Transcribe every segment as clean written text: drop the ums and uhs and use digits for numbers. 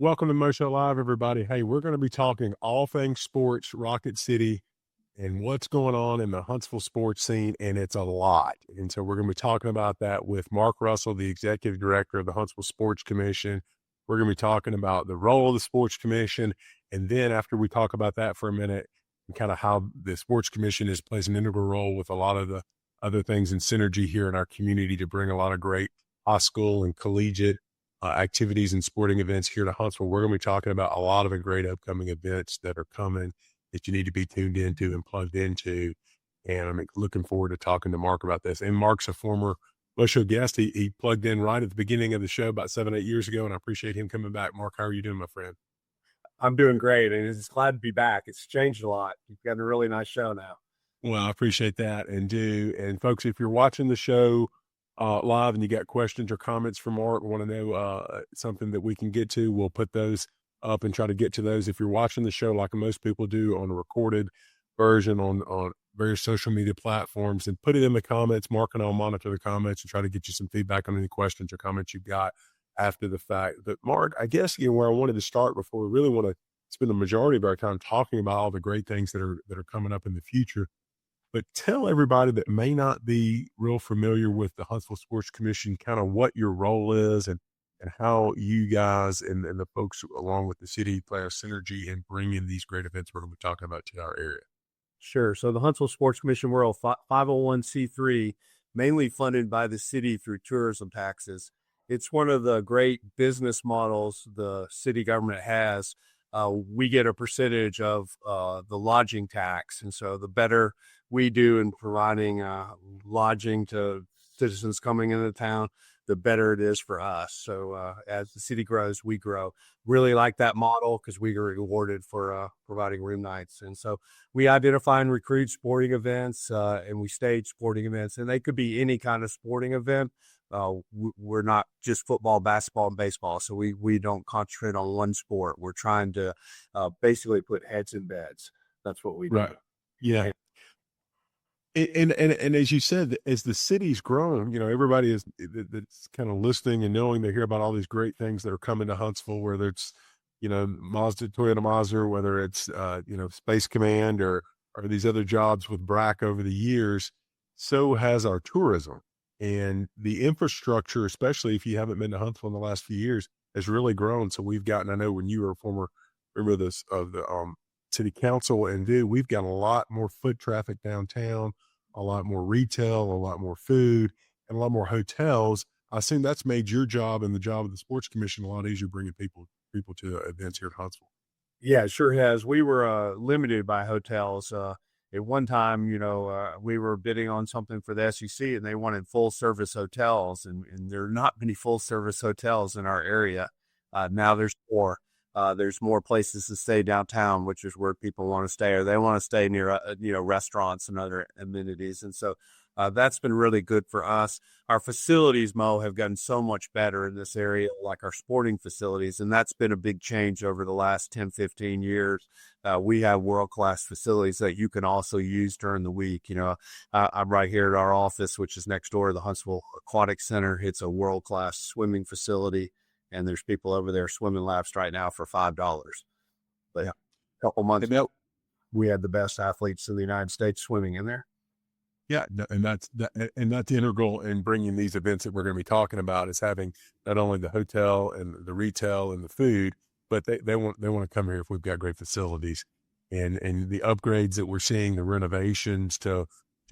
Welcome to Mo Show Live, everybody. Hey, we're going to be talking all things sports, Rocket City, and what's going on in the Huntsville sports scene, and it's a lot. And so we're going to be talking about that with Mark Russell, the Executive Director of the Huntsville Sports Commission. We're going to be talking about the role of the Sports Commission, and then after we talk about that for a minute, and kind of how the Sports Commission plays an integral role with a lot of the other things in synergy here in our community to bring a lot of great high school and collegiate activities and sporting events here to Huntsville. We're going to be talking about a lot of the great upcoming events that are coming that you need to be tuned into and plugged into. And I'm looking forward to talking to Mark about this. And Mark's a former show guest. He plugged in right at the beginning of the show about 7-8 years ago, and I appreciate him coming back. Mark, how are you doing, my friend? I'm doing great, and it's glad to be back. It's changed a lot. You've got a really nice show now. Well, I appreciate that. And folks, if you're watching the show live and you got questions or comments for Mark, want to know something that we can get to, we'll put those up and try to get to those. If you're watching the show like most people do on a recorded version on various social media platforms, and put it in the comments. Mark and I'll monitor the comments and try to get you some feedback on any questions or comments you've got after the fact. But Mark, I guess where I wanted to start before we really want to spend the majority of our time talking about all the great things that are coming up in the future. But tell everybody that may not be real familiar with the Huntsville Sports Commission, kind of what your role is and how you guys and the folks along with the city play a synergy in bringing these great events we're going to be talking about to our area. Sure. So the Huntsville Sports Commission, we're a 501c3, mainly funded by the city through tourism taxes. It's one of the great business models the city government has. We get a percentage of the lodging tax. And so the better we do in providing lodging to citizens coming into town, the better it is for us. So as the city grows, we grow. Really like that model because we are rewarded for providing room nights. And so we identify and recruit sporting events and we stage sporting events. And they could be any kind of sporting event. We're not just football, basketball, and baseball. So we don't concentrate on one sport. We're trying to basically put heads in beds. That's what we do. Right. Yeah. And as you said, as the city's grown, everybody that's kind of listening and knowing, they hear about all these great things that are coming to Huntsville, whether it's, Toyota Mazda, whether it's, Space Command or these other jobs with BRAC over the years. So has our tourism, and the infrastructure, especially if you haven't been to Huntsville in the last few years, has really grown. So we've gotten, I know when you were a former member of the city council, and we've got a lot more foot traffic downtown, a lot more retail, a lot more food, and a lot more hotels. I assume that's made your job and the job of the sports commission a lot easier, bringing people to events here at Huntsville. Yeah, it sure has. We were limited by hotels. At one time, we were bidding on something for the SEC, and they wanted full service hotels, and there are not many full service hotels in our area. Now there's more. There's more places to stay downtown, which is where people want to stay, or they want to stay near, restaurants and other amenities. And so that's been really good for us. Our facilities, Mo, have gotten so much better in this area, like our sporting facilities. And that's been a big change over the last 10, 15 years. We have world-class facilities that you can also use during the week. I'm right here at our office, which is next door to the Huntsville Aquatic Center. It's a world-class swimming facility. And there's people over there swimming laps right now for $5. But a couple months ago, we had the best athletes in the United States swimming in there. Yeah, and that's integral in bringing these events that we're going to be talking about, is having not only the hotel and the retail and the food, but they want to come here if we've got great facilities, and the upgrades that we're seeing, the renovations to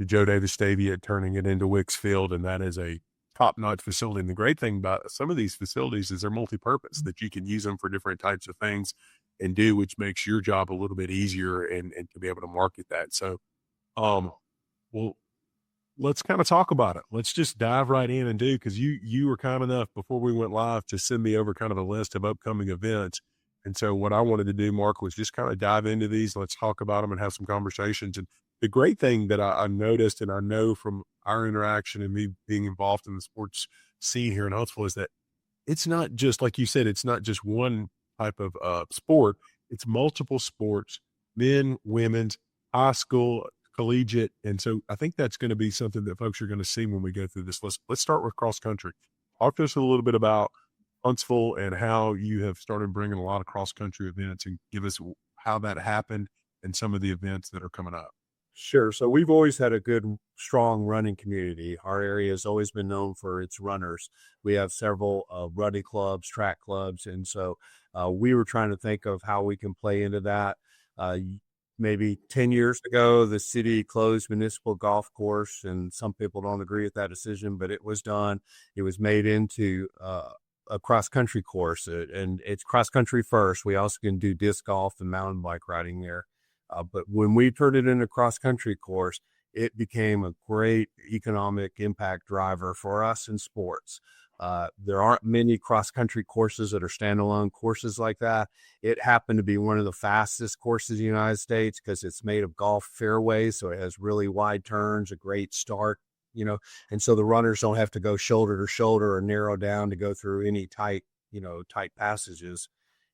Joe Davis Stadium, turning it into Wicks Field, and that is a top-notch facility. And the great thing about some of these facilities is they're multi-purpose, that you can use them for different types of things and which makes your job a little bit easier and to be able to market that. So, well, let's kind of talk about it. Let's just dive right in and because you were kind enough before we went live to send me over kind of a list of upcoming events. And so what I wanted to do, Mark, was just kind of dive into these. Let's talk about them and have some conversations. And the great thing that I noticed, and I know from our interaction and me being involved in the sports scene here in Huntsville, is that it's not just, like you said, it's not just one type of sport. It's multiple sports, men, women's, high school, collegiate. And so I think that's going to be something that folks are going to see when we go through this list. Let's start with cross country. Talk to us a little bit about Huntsville and how you have started bringing a lot of cross country events, and give us how that happened and some of the events that are coming up. Sure. So we've always had a good, strong running community. Our area has always been known for its runners. We have several running clubs, track clubs, and so we were trying to think of how we can play into that. Maybe 10 years ago, the city closed municipal golf course, and some people don't agree with that decision, but it was done. It was made into a cross country course, and it's cross country first. We also can do disc golf and mountain bike riding there. But when we turned it into cross country course, it became a great economic impact driver for us in sports. There aren't many cross country courses that are standalone courses like that. It happened to be one of the fastest courses in the United States because it's made of golf fairways. So it has really wide turns, a great start, and so the runners don't have to go shoulder to shoulder or narrow down to go through any tight passages.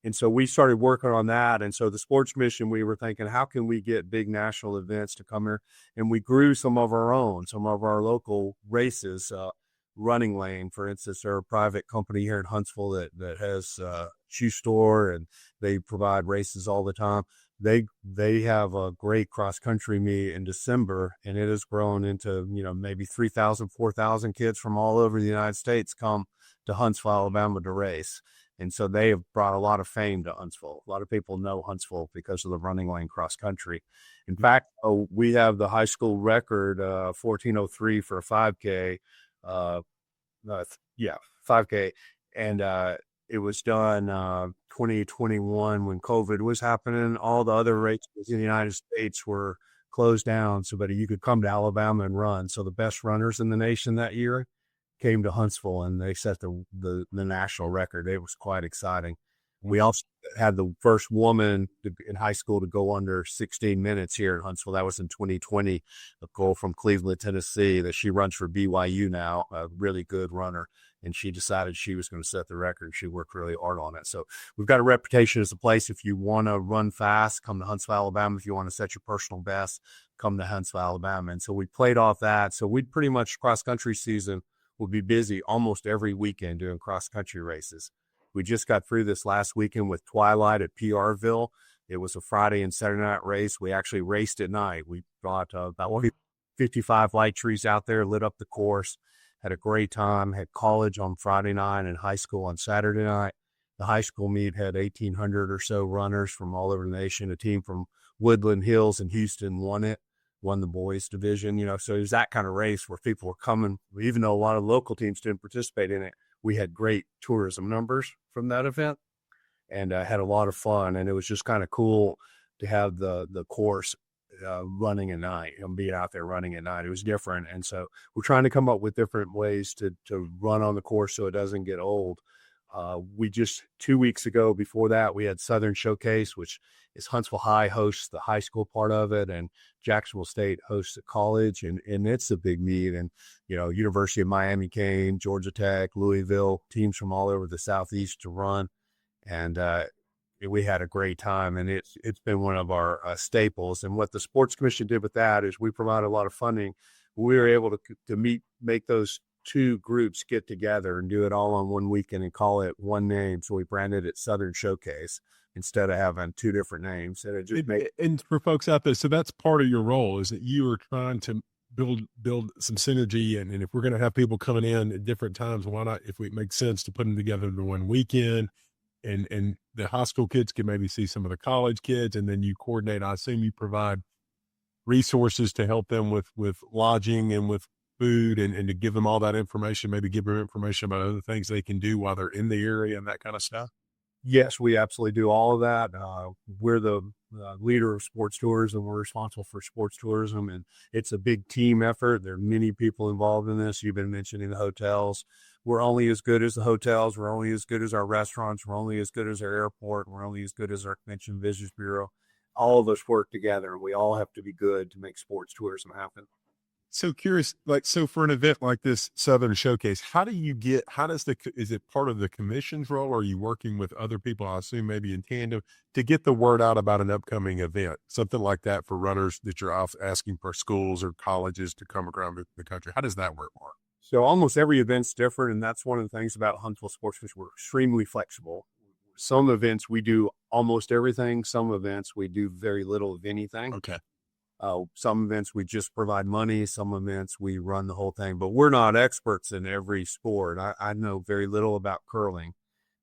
And so we started working on that. And so the Sports Commission, we were thinking, how can we get big national events to come here? And we grew some of our local races. Running Lane, for instance, they're a private company here in Huntsville that has a shoe store, and they provide races all the time. They have a great cross country meet in December, and it has grown into maybe 3,000, 4,000 kids from all over the United States come to Huntsville, Alabama to race. And so they have brought a lot of fame to Huntsville. A lot of people know Huntsville because of the Running Lane cross country. In fact, we have the high school record, 14:03 for a 5K. 5K. And it was done 2021 when COVID was happening. All the other races in the United States were closed down, so but you could come to Alabama and run. So the best runners in the nation that year came to Huntsville, and they set the national record. It was quite exciting. We also had the first woman in high school to go under 16 minutes here in Huntsville. That was in 2020, a girl from Cleveland, Tennessee, that she runs for BYU now, a really good runner. And she decided she was going to set the record. She worked really hard on it. So we've got a reputation as a place. If you want to run fast, come to Huntsville, Alabama. If you want to set your personal best, come to Huntsville, Alabama. And so we played off that. So we'd pretty much cross-country season will be busy almost every weekend doing cross-country races. We just got through this last weekend with Twilight at PRville. It was a Friday and Saturday night race. We actually raced at night. We brought about 55 light trees out there, lit up the course, had a great time, had college on Friday night and high school on Saturday night. The high school meet had 1,800 or so runners from all over the nation. A team from Woodland Hills in Houston won the boys division, so it was that kind of race where people were coming, even though a lot of local teams didn't participate in it. We had great tourism numbers from that event, and had a lot of fun. And it was just kind of cool to have the course running at night, being out there running at night. It was different. And so we're trying to come up with different ways to run on the course so it doesn't get old. We just 2 weeks ago, before that, we had Southern Showcase, which is Huntsville High hosts the high school part of it, and Jacksonville State hosts the college, and it's a big meet. And University of Miami came, Georgia Tech, Louisville, teams from all over the Southeast to run, and we had a great time. And it's been one of our staples. And what the Sports Commission did with that is we provided a lot of funding. We were able to make those two groups get together and do it all on one weekend and call it one name. So we branded it Southern Showcase instead of having two different names. And it just and for folks out there, so that's part of your role, is that you are trying to build some synergy. And if we're going to have people coming in at different times, why not, if it makes sense, to put them together in one weekend, and the high school kids can maybe see some of the college kids, and then you coordinate. I assume you provide resources to help them with lodging and with food, and to give them all that information, maybe give them information about other things they can do while they're in the area and that kind of stuff. Yes, we absolutely do all of that. We're the leader of sports tourism. We're responsible for sports tourism, and it's a big team effort. There are many people involved in this. You've been mentioning the hotels. We're only as good as the hotels. We're only as good as our restaurants. We're only as good as our airport. We're only as good as our Convention Visitors Bureau. All of us work together, and we all have to be good to make sports tourism happen. So curious, so for an event like this Southern Showcase, is it part of the commission's role? Or are you working with other people, I assume maybe in tandem, to get the word out about an upcoming event, something like that for runners that you're asking for schools or colleges to come around the country? How does that work, Mark? So almost every event's different, and that's one of the things about Huntsville Sports Commission. We're extremely flexible. Some events we do almost everything. Some events we do very little of anything. Okay. Some events we just provide money. Some events we run the whole thing. But we're not experts in every sport. I know very little about curling,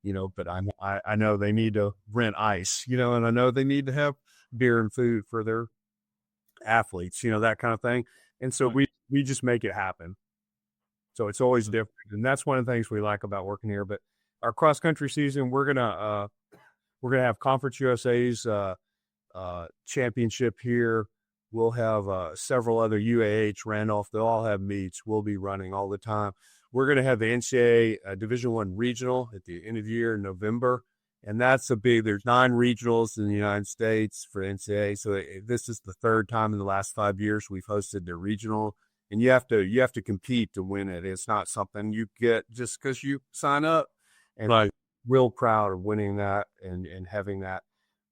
but I know they need to rent ice, and I know they need to have beer and food for their athletes, that kind of thing. And so we just make it happen. So it's always different. And that's one of the things we like about working here. But our cross country season, we're gonna have Conference USA's championship here. We'll have several other UAH, Randolph. They'll all have meets. We'll be running all the time. We're going to have the NCAA Division I regional at the end of the year in November. And that's there's 9 regionals in the United States for NCAA. So this is the 3rd time in the last 5 years we've hosted the regional. And you have to compete to win it. It's not something you get just because you sign up. And I'm real proud of winning that and having that.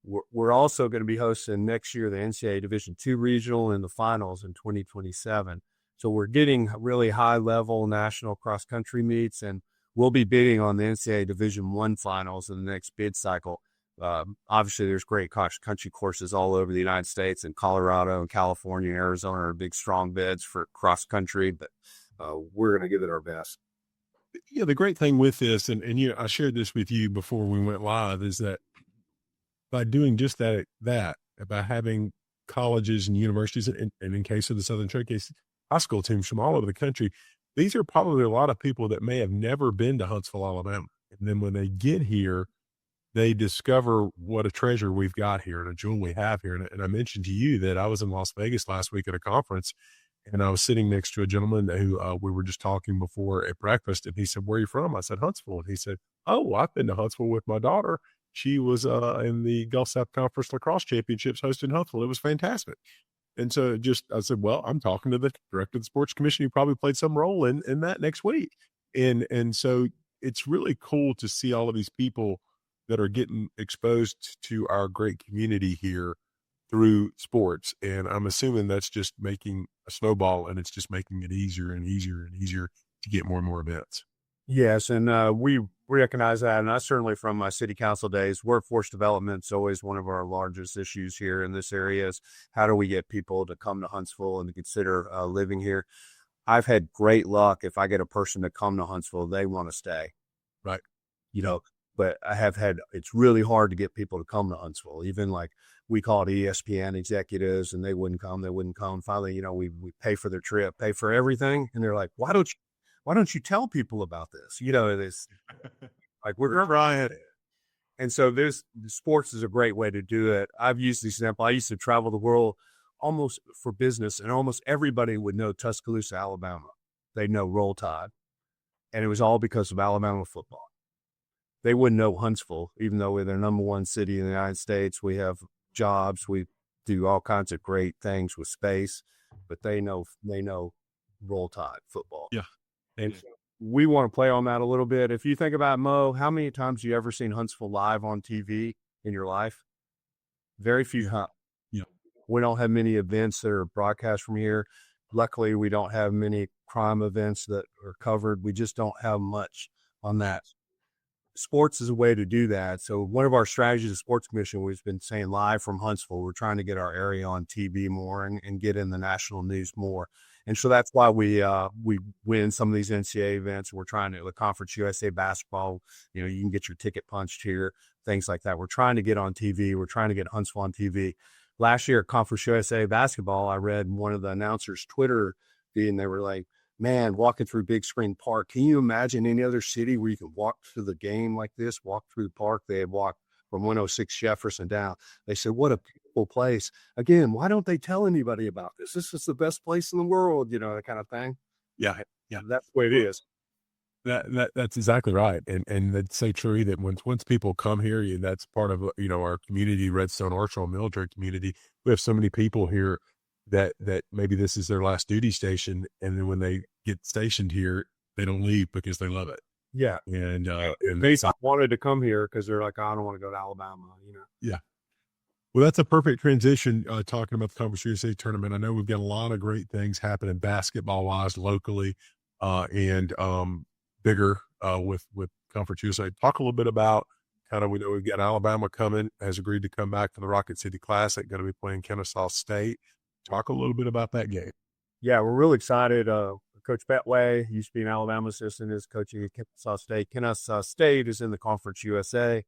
We're also going to be hosting next year the NCAA Division II regional and the finals in 2027. So we're getting really high-level national cross-country meets, and we'll be bidding on the NCAA Division I finals in the next bid cycle. Obviously, there's great cross-country courses all over the United States, and Colorado and California and Arizona are big, strong bids for cross-country, but we're going to give it our best. Yeah, the great thing with this, and I shared this with you before we went live, is that by doing just that, by having colleges and universities, and in case of the Southern Showcase, high school teams from all over the country, these are probably a lot of people that may have never been to Huntsville, Alabama. And then when they get here, they discover what a treasure we've got here and a jewel we have here. And I mentioned to you that I was in Las Vegas last week at a conference, and I was sitting next to a gentleman who we were just talking before at breakfast, and he said, "Where are you from?" I said, "Huntsville." And he said, "Oh, I've been to Huntsville with my daughter. She was in the Gulf South Conference Lacrosse Championships hosted in Huntsville. It was fantastic." And so I said, "Well, I'm talking to the director of the Sports Commission. You probably played some role in that next week." And so it's really cool to see all of these people that are getting exposed to our great community here through sports. And I'm assuming that's just making a snowball, and it's just making it easier and easier and easier to get more and more events. Yes, and we recognize that, and I certainly from my city council days, workforce development is always one of our largest issues here in this area. Is how do we get people to come to Huntsville and to consider living here? I've had great luck. If I get a person to come to Huntsville, they want to stay. Right. But I have had, it's really hard to get people to come to Huntsville. Even like we called ESPN executives, and they wouldn't come. Finally, we pay for their trip, pay for everything. And they're like, why don't you tell people about this? This like we're trying. And so sports is a great way to do it. I've used the example. I used to travel the world almost for business, and almost everybody would know Tuscaloosa, Alabama. They know Roll Tide. And it was all because of Alabama football. They wouldn't know Huntsville, even though we're the number 1 city in the United States. We have jobs. We do all kinds of great things with space, but they know Roll Tide football. Yeah. And we want to play on that a little bit. If you think about Mo, how many times have you ever seen Huntsville live on TV in your life? Very few. Huh? Yeah. We don't have many events that are broadcast from here. Luckily, we don't have many crime events that are covered. We just don't have much on that. Sports is a way to do that. So one of our strategies, the Sports Commission, we've been saying live from Huntsville. We're trying to get our area on TV more and get in the national news more. And so that's why we win some of these NCAA events. We're trying to, the Conference USA basketball, you can get your ticket punched here, things like that. We're trying to get on TV. We're trying to get Huntsville on TV. Last year at Conference USA basketball, I read one of the announcers' Twitter feed, and they were like, "Man, walking through Big Screen Park. Can you imagine any other city where you can walk through the game like this, walk through the park?" They had walked from 106 Jefferson down. They said, "What a beautiful place." Again, why don't they tell anybody about this? This is the best place in the world, that kind of thing. Yeah. That's the way it is. That's exactly right. And that's so true that once people come here, that's part of, our community, Redstone Arsenal military community. We have so many people here that maybe this is their last duty station. And then when they get stationed here, they don't leave because they love it. Yeah. And they wanted to come here because they're like, "I don't want to go to Alabama," Yeah. Well, that's a perfect transition, talking about the Conference USA tournament. I know we've got a lot of great things happening basketball-wise locally. and bigger with Conference USA. Talk a little bit about we know we've got Alabama coming, has agreed to come back for the Rocket City Classic, going to be playing Kennesaw State. Talk a little bit about that game. Yeah, we're really excited. Coach Betway used to be an Alabama assistant, is coaching at Kennesaw State. Kennesaw State is in the Conference USA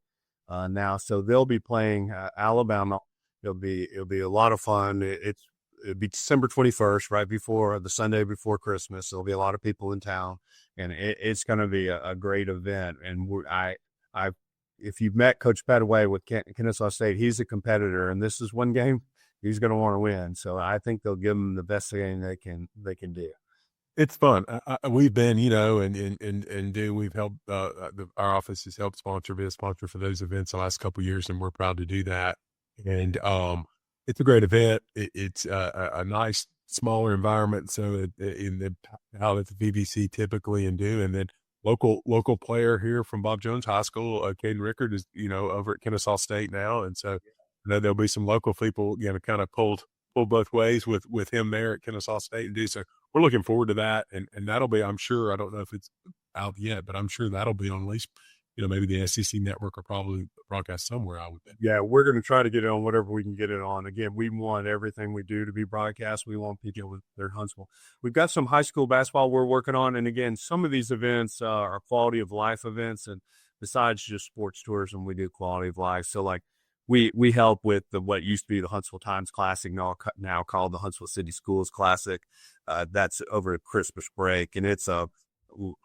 now, so they'll be playing Alabama. It'll be a lot of fun. It'll be December 21st, right before the Sunday before Christmas. There'll be a lot of people in town, and it's going to be a great event. And if you've met Coach Petaway with Kennesaw State, he's a competitor, and this is one game he's going to want to win. So I think they'll give him the best game they can do. It's fun. We've been, we've helped, our office has helped be a sponsor for those events the last couple of years, and we're proud to do that. And it's a great event. It's a nice, smaller environment. So how that the VBC typically and then local player here from Bob Jones High School, Caden Rickard is, over at Kennesaw State now. And so there'll be some local people, kind of pull both ways with him there at Kennesaw State and do so. We're looking forward to that. And that'll be, I'm sure, I don't know if it's out yet, but I'm sure that'll be on at least, maybe the SEC network or probably broadcast somewhere, I would think. Yeah, we're going to try to get it on whatever we can get it on. Again, we want everything we do to be broadcast. We want people with their Huntsville. We've got some high school basketball we're working on. And again, some of these events are quality of life events. And besides just sports tourism, we do quality of life. So like we help with what used to be the Huntsville Times Classic, now called the Huntsville City Schools Classic. That's over at Christmas break. And it's a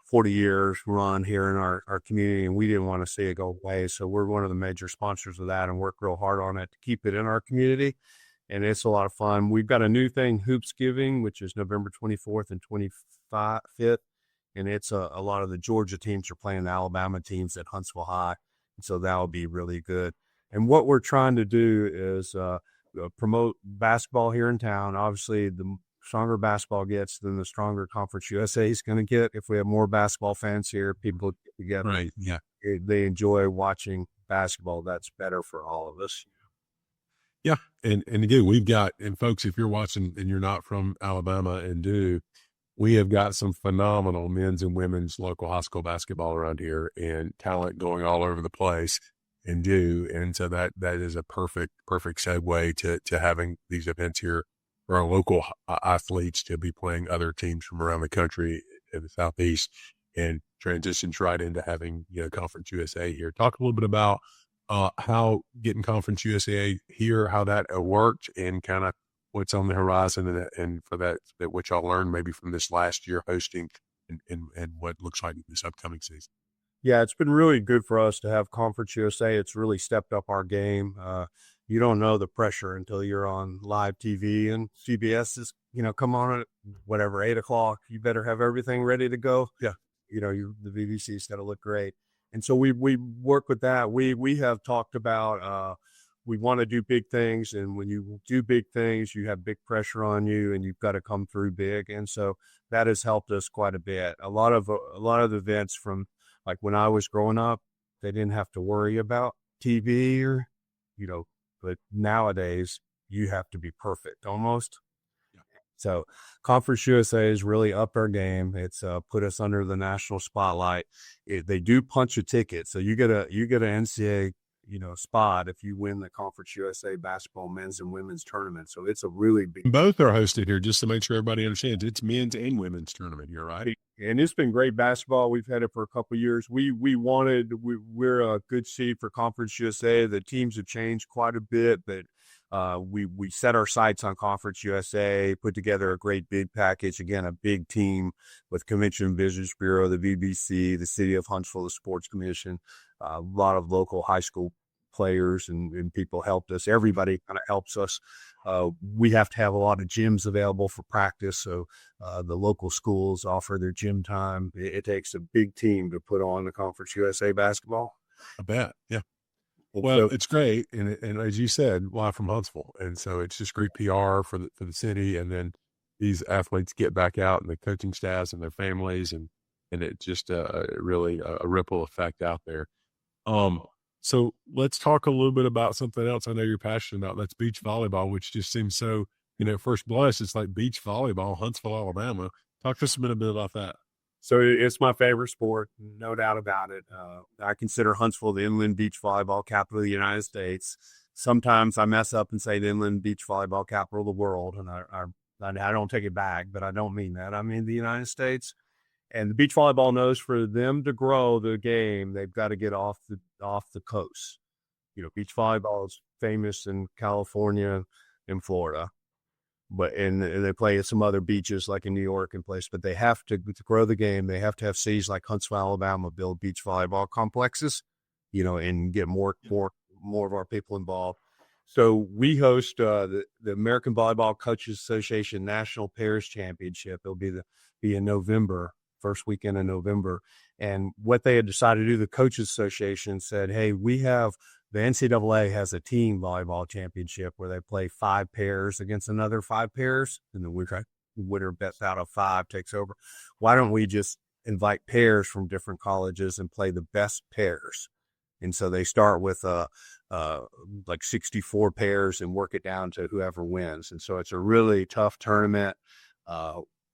40 years run here in our community, and we didn't want to see it go away. So we're one of the major sponsors of that and work real hard on it to keep it in our community. And it's a lot of fun. We've got a new thing, Hoops Giving, which is November 24th and 25th. And it's a lot of the Georgia teams are playing the Alabama teams at Huntsville High. And so that'll be really good. And what we're trying to do is promote basketball here in town. Obviously, the stronger basketball gets, then the stronger Conference USA is going to get. If we have more basketball fans here, people get together. Right, yeah. They enjoy watching basketball. That's better for all of us. Yeah, and again, we've got, and folks, if you're watching and you're not from Alabama we have got some phenomenal men's and women's local high school basketball around here and talent going all over the place and so that is a perfect segue to having these events here for our local athletes to be playing other teams from around the country in the Southeast and transitions right into having, Conference USA here. Talk a little bit about how getting Conference USA here, how that worked and kind of what's on the horizon and for that what y'all learned maybe from this last year hosting and what looks like this upcoming season. Yeah, it's been really good for us to have Conference USA. It's really stepped up our game. You don't know the pressure until you're on live TV and CBS is, come on at whatever, 8:00. You better have everything ready to go. Yeah. The BBC's got to look great. And so we work with that. We have talked about, we want to do big things. And when you do big things, you have big pressure on you and you've got to come through big. And so that has helped us quite a bit. A lot of the events from like when I was growing up, they didn't have to worry about TV or, but nowadays you have to be perfect almost. Yeah. So Conference USA has really upped our game. It's put us under the national spotlight. They do punch a ticket. So you get an NCAA, spot if you win the Conference USA basketball men's and women's tournament. So it's a really big. Both are hosted here, just to make sure everybody understands. It's men's and women's tournament here, right? And it's been great basketball. We've had it for a couple of years. We're a good seed for Conference USA. The teams have changed quite a bit, but we set our sights on Conference USA, put together a great bid package. Again, a big team with Convention and Visitors Bureau, the VBC, the City of Huntsville, the Sports Commission, a lot of local high school players and people helped us. Everybody kind of helps us. We have to have a lot of gyms available for practice. So the local schools offer their gym time. It takes a big team to put on the Conference USA basketball. I bet. Yeah. Well, it's great. And as you said, live from Huntsville. And so it's just great PR for the city. And then these athletes get back out and the coaching staffs and their families and it's just really a ripple effect out there. So let's talk a little bit about something else I know you're passionate about. That's beach volleyball, which just seems so, first blush, it's like beach volleyball, Huntsville, Alabama. Talk to us a bit about that. So it's my favorite sport, no doubt about it. I consider Huntsville the inland beach volleyball capital of the United States. Sometimes I mess up and say the inland beach volleyball capital of the world, and I don't take it back, but I don't mean that. I mean the United States. And the beach volleyball knows for them to grow the game, they've got to get off the coast. Beach volleyball is famous in California and Florida, and they play at some other beaches like in New York and place. But they have to grow the game. They have to have cities like Huntsville, Alabama, build beach volleyball complexes, and get more of our people involved. So we host the American Volleyball Coaches Association National Pairs Championship. It'll be in November, first weekend in November. And what they had decided to do, the Coaches Association said, hey, the NCAA has a team volleyball championship where they play 5 pairs against another 5 pairs, and the winner bets out of 5 takes over. Why don't we just invite pairs from different colleges and play the best pairs? And so they start with like 64 pairs and work it down to whoever wins. And so it's a really tough tournament.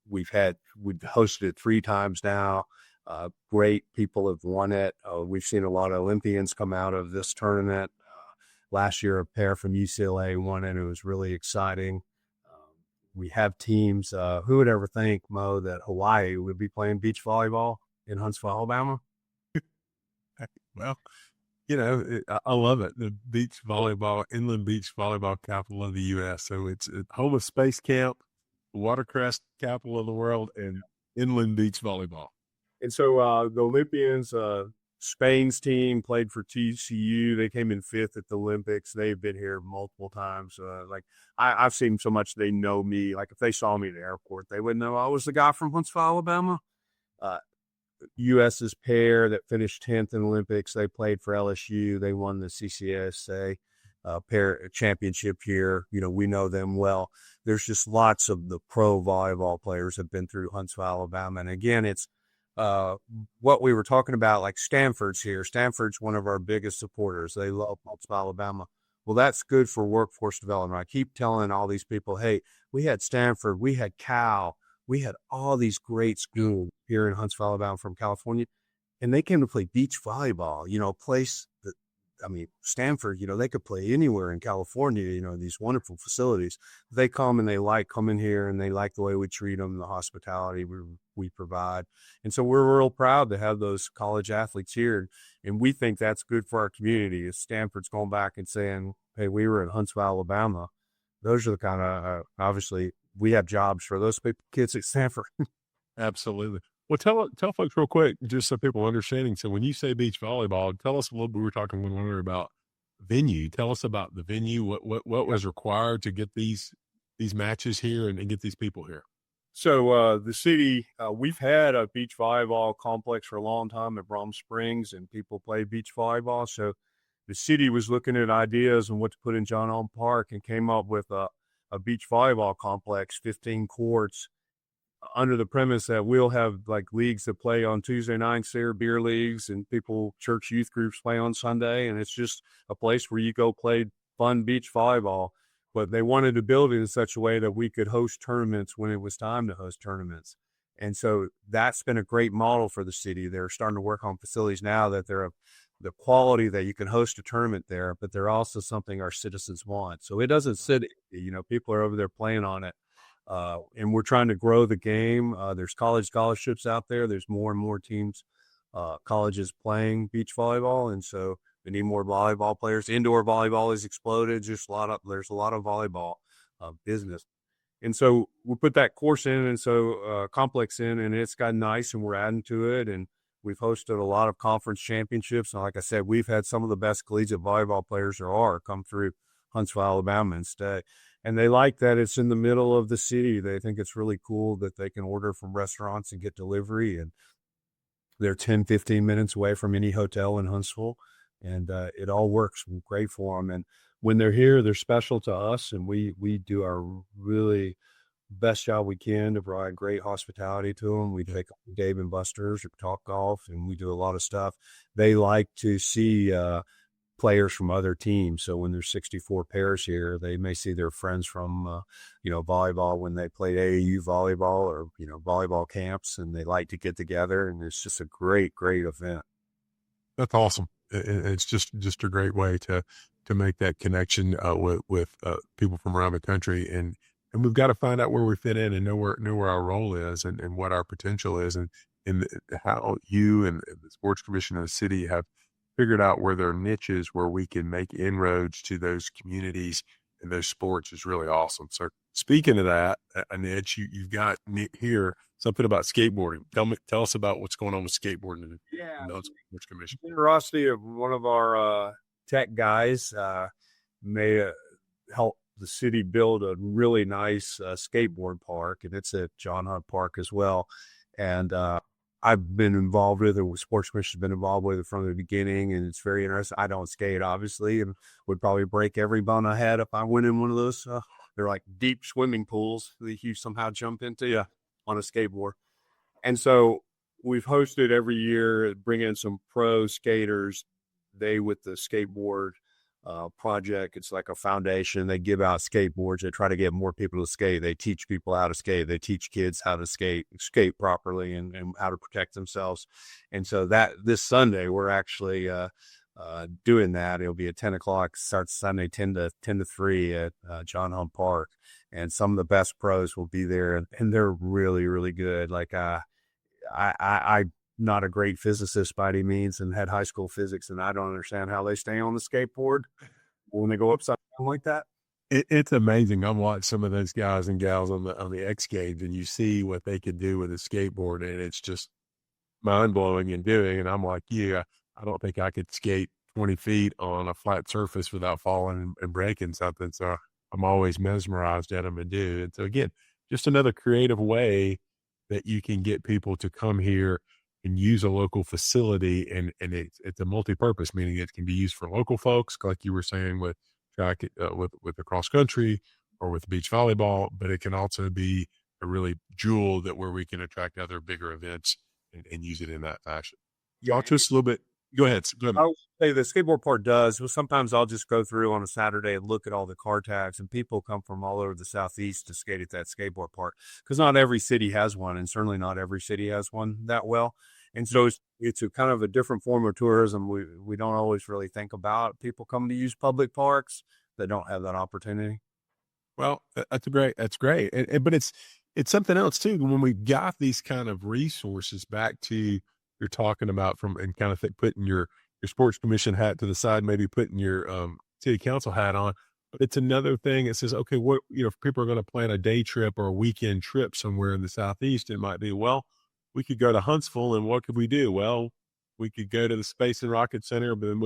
We've hosted it 3 times now. Great people have won it. We've seen a lot of Olympians come out of this tournament. Last year, a pair from UCLA won it. It was really exciting. We have teams. Who would ever think, Mo, that Hawaii would be playing beach volleyball in Huntsville, Alabama? Well, I love it. The inland beach volleyball capital of the U.S. So it's home of Space Camp, watercrest capital of the world, and inland beach volleyball. And so the Olympians, Spain's team played for TCU. They came in 5th at the Olympics. They've been here multiple times. I've seen so much they know me. Like if they saw me at the airport, they would know I was the guy from Huntsville, Alabama. U.S.'s pair that finished 10th in the Olympics, they played for LSU. They won the CCSA pair championship here. We know them well. There's just lots of the pro volleyball players have been through Huntsville, Alabama. And again, it's what we were talking about, like Stanford's here. Stanford's one of our biggest supporters. They love Huntsville, Alabama. Well, that's good for workforce development. I keep telling all these people, hey, we had Stanford, we had Cal, we had all these great schools here in Huntsville, Alabama from California, and they came to play beach volleyball, place that, Stanford, they could play anywhere in California, these wonderful facilities. They come and they like coming here and they like the way we treat them, the hospitality we provide. And so we're real proud to have those college athletes here. And we think that's good for our community. If Stanford's going back and saying, hey, we were in Huntsville, Alabama, those are the kind of, obviously, we have jobs for those kids at Stanford. Absolutely. Well, tell folks real quick, just so people are understanding. So when you say beach volleyball, tell us a little bit. We were talking when we were about venue. Tell us about the venue. What was required to get these matches here and get these people here? So the city, we've had a beach volleyball complex for a long time at Brom Springs, and people play beach volleyball. So the city was looking at ideas and what to put in John Allen Park and came up with a beach volleyball complex, 15 courts, under the premise that we'll have like leagues that play on Tuesday nights there, beer leagues, and church youth groups play on Sunday. And it's just a place where you go play fun beach volleyball. But they wanted to build it in such a way that we could host tournaments when it was time to host tournaments. And so that's been a great model for the city. They're starting to work on facilities now that they're of the quality that you can host a tournament there, but they're also something our citizens want. So it doesn't sit, people are over there playing on it. And we're trying to grow the game. There's college scholarships out there. There's more and more teams, colleges playing beach volleyball. And so we need more volleyball players. Indoor volleyball has exploded. There's a lot of volleyball business. And so we put that course in, and so complex in, and it's gotten nice, and we're adding to it. And we've hosted a lot of conference championships. And like I said, we've had some of the best collegiate volleyball players there are come through Huntsville, Alabama, and stay. And they like that it's in the middle of the city. They think it's really cool that they can order from restaurants and get delivery. And they're 10, 15 minutes away from any hotel in Huntsville. And it all works great for them. And when they're here, they're special to us. And we do our really best job we can to provide great hospitality to them. We take Dave and Buster's or talk golf, and we do a lot of stuff. They like to see players from other teams. So when there's 64 pairs here, they may see their friends from, volleyball when they played AAU volleyball or, volleyball camps, and they like to get together. And it's just a great, great event. That's awesome. It's just a great way to make that connection with people from around the country, and we've got to find out where we fit in and know where our role is and what our potential is, and how you and the Sports Commission of the city have figured out where there are niches where we can make inroads to those communities and those sports is really awesome. So speaking of that, a niche, you've got here something about skateboarding. Tell us about what's going on with skateboarding in the Sports Commission. Generosity of one of our tech guys may help the city build a really nice skateboard park, and it's at John Hunt Park as well. And I've been involved with it. Sports Commission has been involved with it from the beginning, and it's very interesting. I don't skate, obviously, and would probably break every bone I had if I went in one of those. They're like deep swimming pools that you somehow jump into on a skateboard. And so we've hosted every year, bring in some pro skaters. They with the skateboard project. It's like a foundation. They give out skateboards. They try to get more people to skate. They teach people how to skate. They teach kids how to skate properly and how to protect themselves. And so that this Sunday, we're actually doing that. It'll be at 10 o'clock, starts Sunday, 10 to 3 at John Hunt Park. And some of the best pros will be there, and they're really, really good. Like I'm not a great physicist by any means and had high school physics, and I don't understand how they stay on the skateboard when they go upside down like that. It's amazing. I'm watching some of those guys and gals on the X Games, and you see what they can do with a skateboard, and it's just mind blowing and doing. And I'm like, I don't think I could skate 20 feet on a flat surface without falling and breaking something. So I'm always mesmerized at them and do. And so again, just another creative way that you can get people to come here and use a local facility, and it's a multi-purpose, meaning it can be used for local folks, like you were saying with track, with the cross country or with beach volleyball, but it can also be a really jewel that where we can attract other bigger events and use it in that fashion. Talk to us a little bit. Go ahead. I would say the skateboard part does. Well, sometimes I'll just go through on a Saturday and look at all the car tags, and people come from all over the Southeast to skate at that skateboard park because not every city has one, and certainly not every city has one that well. And so it's a kind of a different form of tourism. We don't always really think about people coming to use public parks that don't have that opportunity. Well, that's great. But it's something else too. When we got these kind of resources back to you're talking about from and kind of putting your sports commission hat to the side, maybe putting your city council hat on. But it's another thing that says, okay, what if people are going to plan a day trip or a weekend trip somewhere in the Southeast, it might be, well, we could go to Huntsville, and what could we do? Well, we could go to the Space and Rocket Center, but then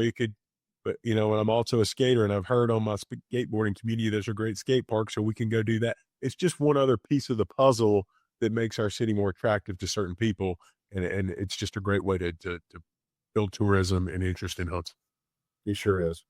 and I'm also a skater, and I've heard on my skateboarding community, there's a great skate park, so we can go do that. It's just one other piece of the puzzle that makes our city more attractive to certain people. And it's just a great way to build tourism and interest in Huntsville. It sure is.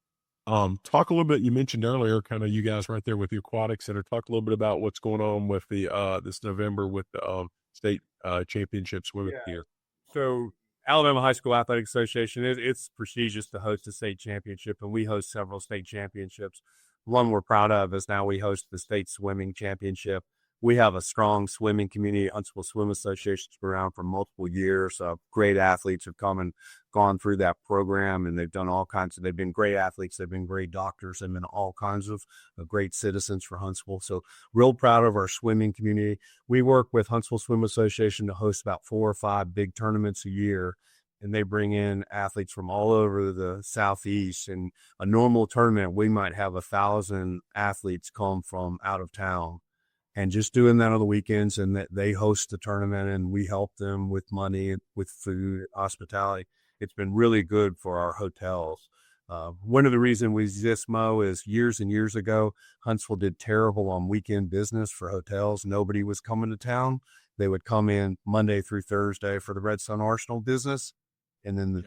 Talk a little bit, you mentioned earlier, kind of you guys right there with the Aquatic Center, talk a little bit about what's going on with the this November with the state championships swimming here. So Alabama High School Athletic Association, it's prestigious to host a state championship, and we host several state championships. One we're proud of is now we host the state swimming championship. We have a strong swimming community. Huntsville Swim Association's been around for multiple years. Great athletes have come and gone through that program, and they've done all kinds of, they've been great athletes. They've been great doctors. They've been all kinds of great citizens for Huntsville. So real proud of our swimming community. We work with Huntsville Swim Association to host about 4 or 5 big tournaments a year. And they bring in athletes from all over the Southeast. And a normal tournament, we might have 1,000 athletes come from out of town. And just doing that on the weekends, and that they host the tournament, and we help them with money, with food, hospitality. It's been really good for our hotels. One of the reasons we exist, Mo, is years and years ago, Huntsville did terrible on weekend business for hotels. Nobody was coming to town. They would come in Monday through Thursday for the Red Sun Arsenal business, and then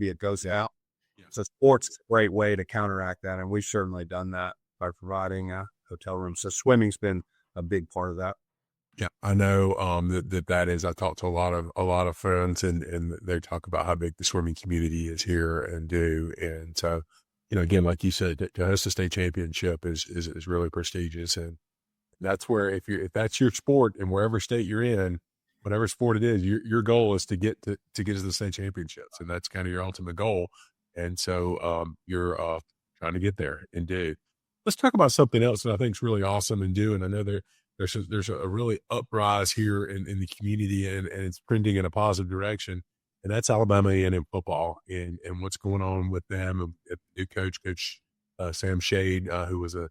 it goes out. Yeah. So sports is a great way to counteract that, and we've certainly done that by providing hotel rooms. So swimming's been a big part of that. Yeah, I know that is. I talk to a lot of friends, and they talk about how big the swimming community is here and so again, like you said, to host a state championship is really prestigious. And that's where if that's your sport and wherever state you're in, whatever sport it is, your goal is to get to get to the state championships, and that's kind of your ultimate goal. And so you're trying to get there and do. Let's talk about something else that I think is really awesome and do. And I know there's a really uprise here in the community, and it's trending in a positive direction. And that's Alabama A&M football and what's going on with them. New coach Sam Shade, who was a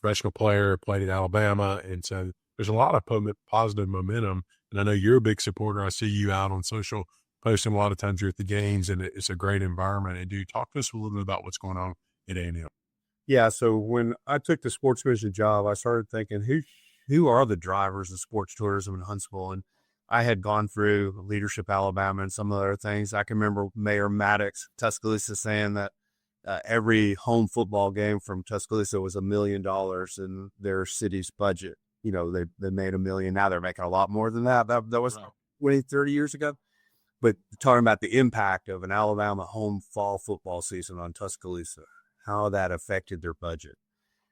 professional player, played at Alabama. And so there's a lot of positive momentum. And I know you're a big supporter. I see you out on social posting a lot of times you're at the games, and it's a great environment. And do you talk to us a little bit about what's going on at A&M? Yeah, so when I took the sports commission job, I started thinking, who are the drivers of sports tourism in Huntsville? And I had gone through Leadership Alabama and some other things. I can remember Mayor Maddox, Tuscaloosa, saying that every home football game from Tuscaloosa was $1 million in their city's budget. They made $1 million. Now they're making a lot more than that. That was 20, 30 years ago. But talking about the impact of an Alabama home fall football season on Tuscaloosa, how that affected their budget.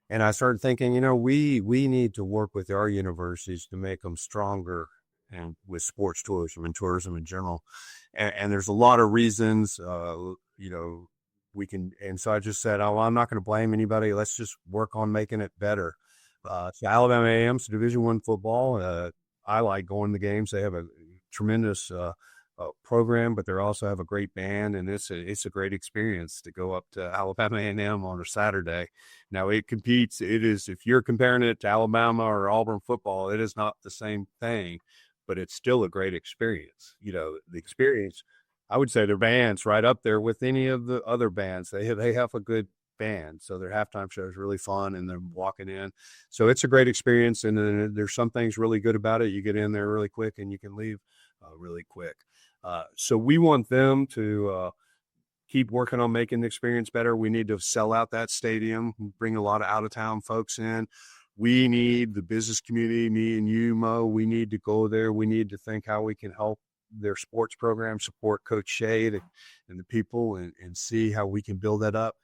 And I started thinking, we need to work with our universities to make them stronger and with sports tourism and tourism in general. And there's a lot of reasons, we can. And so I just said, I'm not going to blame anybody. Let's just work on making it better. So Alabama A&M's Division I football. I like going to games. They have a tremendous program, but they also have a great band, and it's a great experience to go up to Alabama A&M on a Saturday. Now it competes. It is, if you're comparing it to Alabama or Auburn football, it is not the same thing, but it's still a great experience. The experience, I would say their band's right up there with any of the other bands. They have a good band, so their halftime show is really fun, and they're walking in. So it's a great experience, and then there's some things really good about it. You get in there really quick, and you can leave really quick. So we want them to keep working on making the experience better. We need to sell out that stadium, bring a lot of out-of-town folks in. We need the business community, me and you, Mo, we need to go there. We need to think how we can help their sports program, support Coach Shade and the people, and see how we can build that up.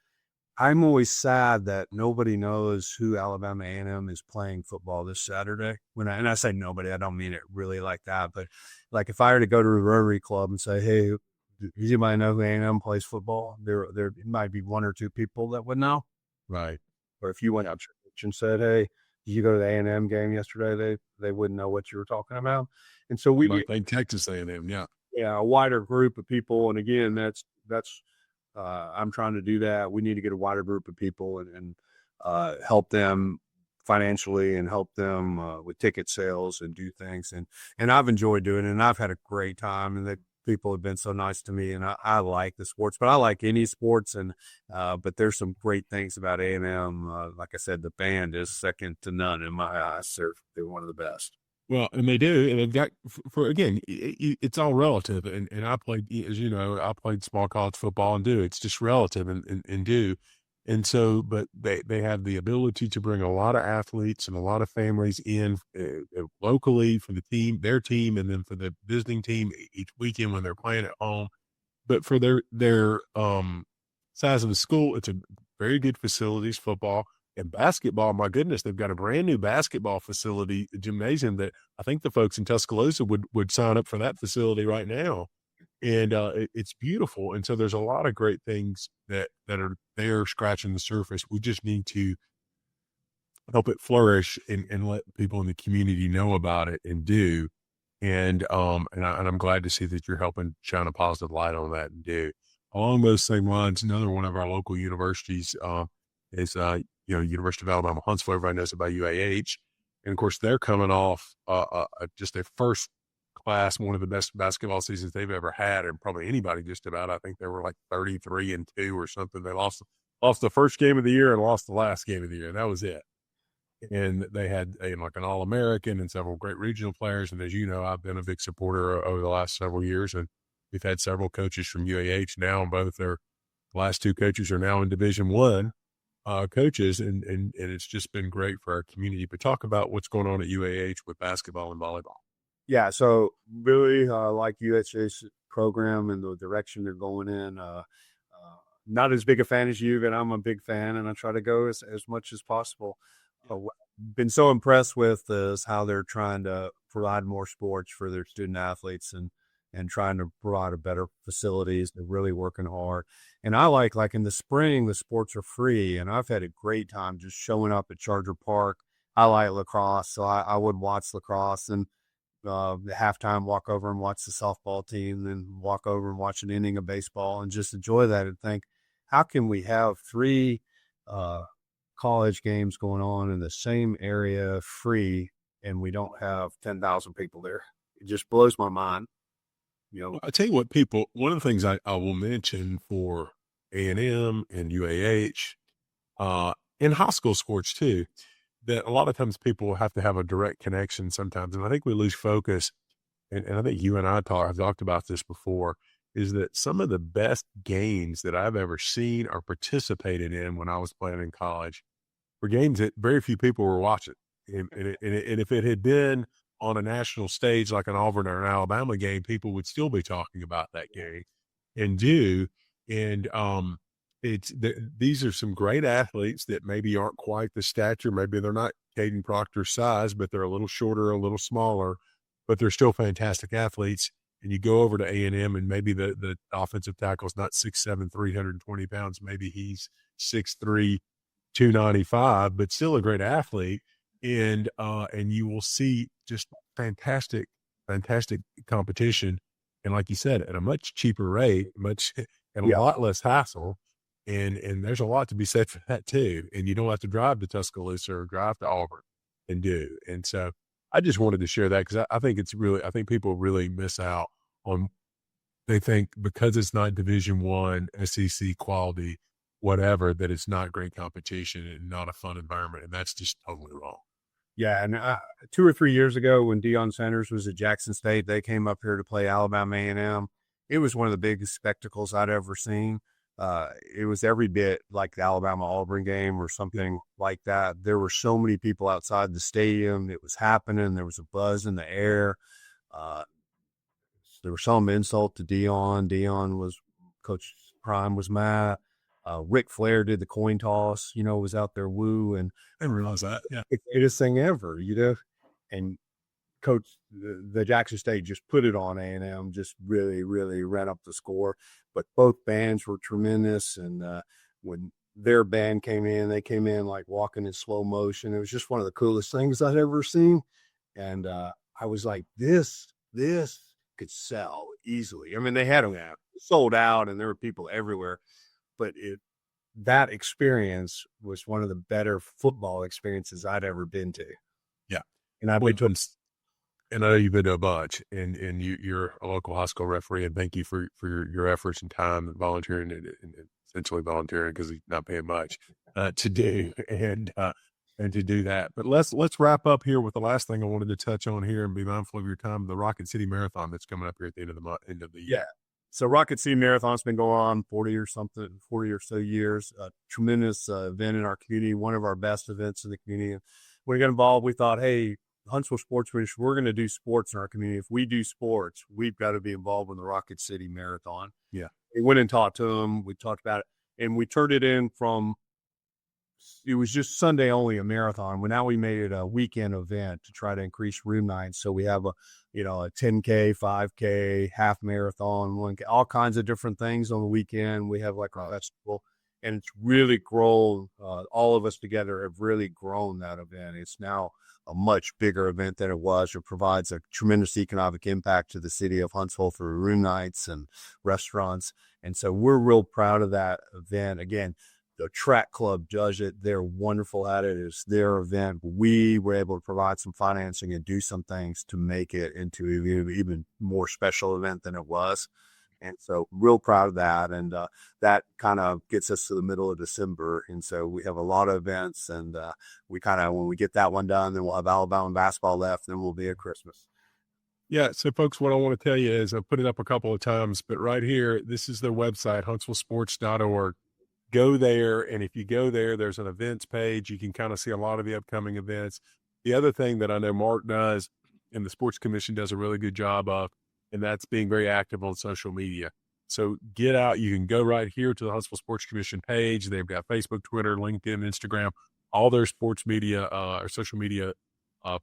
I'm always sad that nobody knows who Alabama A&M is playing football this Saturday. And I say nobody, I don't mean it really like that. But like if I were to go to a Rotary Club and say, hey, does anybody know who A&M plays football? There might be one or two people that would know. Right. Or if you went up to church and said, hey, did you go to the A&M game yesterday? They wouldn't know what you were talking about. And so we like Texas A&M, yeah. Yeah, a wider group of people. And again, that's I'm trying to do that. We need to get a wider group of people and help them financially and help them with ticket sales and do things. And I've enjoyed doing it, and I've had a great time, and the people have been so nice to me, and I like the sports, but I like any sports. And but there's some great things about A&M. Like I said, the band is second to none in my eyes. They're one of the best. Well, and they do, and they've got again, it's all relative. And I played, as you know, I played small college football and do. It's just relative and do. And so, but they have the ability to bring a lot of athletes and a lot of families in locally for the team, their team, and then for the visiting team each weekend when they're playing at home. But for their size of the school, it's a very good facilities, football. And basketball, my goodness, they've got a brand new basketball facility, gymnasium that I think the folks in Tuscaloosa would sign up for that facility right now. And it's beautiful. And so there's a lot of great things that are there scratching the surface. We just need to help it flourish and let people in the community know about it and do. And I'm glad to see that you're helping shine a positive light on that and do. Along those same lines, another one of our local universities is University of Alabama Huntsville. Everybody knows about UAH, and of course they're coming off just their first class, one of the best basketball seasons they've ever had, and probably anybody just about. I think they were like 33-2 or something. They lost the first game of the year and lost the last game of the year. That was it. And they had like an All-American and several great regional players. And as you know, I've been a big supporter over the last several years, and we've had several coaches from UAH now, and both their last two coaches are now in Division I. Coaches, and it's just been great for our community. But talk about what's going on at UAH with basketball and volleyball. Yeah, so really like UHA's program and the direction they're going in. not as big a fan as you, but I'm a big fan, and I try to go as much as possible. What I've been so impressed with is how they're trying to provide more sports for their student athletes and trying to provide a better facilities. They're really working hard. And I like in the spring, the sports are free, and I've had a great time just showing up at Charger Park. I like lacrosse, so I would watch lacrosse and the halftime walk over and watch the softball team, then walk over and watch an inning of baseball and just enjoy that and think, how can we have three college games going on in the same area free and we don't have 10,000 people there? It just blows my mind. Well, I tell you what, one of the things I will mention for A&M and UAH, in high school sports too, that a lot of times people have to have a direct connection sometimes. And I think we lose focus. And I think you and I have talked about this before, is that some of the best games that I've ever seen or participated in when I was playing in college were games that very few people were watching. And if it had been on a national stage like an Auburn or an Alabama game, people would still be talking about that game and do. And these are some great athletes that maybe aren't quite the stature. Maybe they're not Caden Proctor's size, but they're a little shorter, a little smaller, but they're still fantastic athletes. And you go over to A&M and maybe the offensive tackle is not 6'7", 320 pounds. Maybe he's 6'3", 295, but still a great athlete. And you will see just fantastic competition. And like you said, at a much cheaper rate, and a lot less hassle. And there's a lot to be said for that too. And you don't have to drive to Tuscaloosa or drive to Auburn and do. And so I just wanted to share that because I think I think people really miss out on, they think because it's not Division I, SEC quality, whatever, that it's not great competition and not a fun environment. And that's just totally wrong. Yeah, and 2 or 3 years ago when Deion Sanders was at Jackson State, they came up here to play Alabama A&M. It was one of the biggest spectacles I'd ever seen. It was every bit like the Alabama-Auburn game or something like that. There were so many people outside the stadium. It was happening. There was a buzz in the air. There was some insult to Deion. Coach Prime was mad. Ric Flair did the coin toss, was out there woo. And I didn't realize that. Yeah. It's the greatest thing ever, and Coach, the Jackson State just put it on A&M, just really, really ran up the score. But both bands were tremendous. And when their band came in, they came in like walking in slow motion. It was just one of the coolest things I'd ever seen. And I was like, this could sell easily. I mean, they had them sold out and there were people everywhere. But that experience was one of the better football experiences I'd ever been to. Yeah. And I've been to and I know you've been to a bunch, and you're a local high school referee, and thank you for your efforts and time and volunteering and essentially volunteering because he's not paying much to do and to do that. But let's wrap up here with the last thing I wanted to touch on here and be mindful of your time: the Rocket City Marathon that's coming up here at the end of the year. Yeah. So Rocket City Marathon's been going on 40 or so years. A tremendous event in our community, one of our best events in the community. When we got involved, we thought, hey, Huntsville Sports Commission, we're going to do sports in our community. If we do sports, we've got to be involved in the Rocket City Marathon. Yeah. We went and talked to them. We talked about it, and we turned it in it was just Sunday only, a marathon. Well, now we made it a weekend event to try to increase room nights. So we have a 10K, 5K, half marathon, 1K, all kinds of different things on the weekend. We have like a festival, and it's really grown. All of us together have really grown that event. It's now a much bigger event than it was. It provides a tremendous economic impact to the city of Huntsville through room nights and restaurants. And so we're real proud of that event. Again, the track club does it. They're wonderful at it. It's their event. We were able to provide some financing and do some things to make it into an even more special event than it was. And so real proud of that. And that kind of gets us to the middle of December. And so we have a lot of events, and when we get that one done, then we'll have Alabama basketball left, then we'll be at Christmas. Yeah. So folks, what I want to tell you is I've put it up a couple of times, but right here, this is their website, huntsvillesports.org. Go there, and if you go there, there's an events page. You can kind of see a lot of the upcoming events. The other thing that I know Mark does and the Sports Commission does a really good job of, and that's being very active on social media. So get out. You can go right here to the Huntsville Sports Commission page. They've got Facebook, Twitter, LinkedIn, Instagram, all their sports media or social media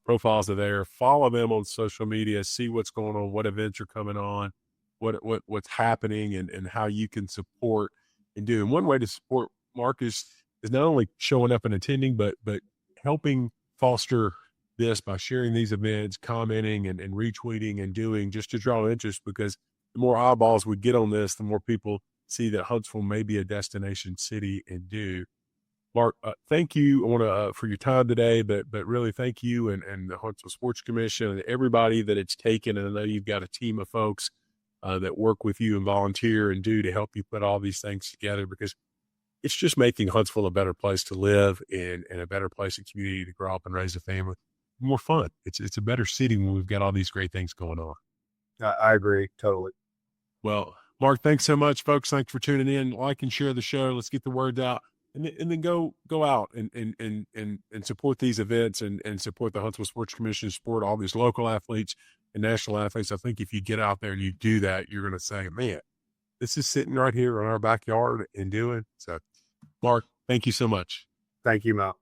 profiles are there. Follow them on social media, see what's going on, what events are coming on, what's happening, and how you can support and do. And one way to support Mark is not only showing up and attending, but helping foster this by sharing these events, commenting and retweeting and doing, just to draw interest, because the more eyeballs we get on this, the more people see that Huntsville may be a destination city and do. Mark, thank you. I want to for your time today, but really thank you and the Huntsville Sports Commission and everybody that it's taken. And I know you've got a team of folks that work with you and volunteer and do to help you put all these things together, because it's just making Huntsville a better place to live and a better place, a community to grow up and raise a family. More fun. It's a better city when we've got all these great things going on. I agree totally. Well, Mark, thanks so much, folks. Thanks for tuning in. Like and share the show. Let's get the word out, and then go out and support these events and support the Huntsville Sports Commission, support all these local athletes and national athletes. I think if you get out there and you do that, you're going to say, man, this is sitting right here in our backyard and doing. So, Mark, thank you so much. Thank you, Mel.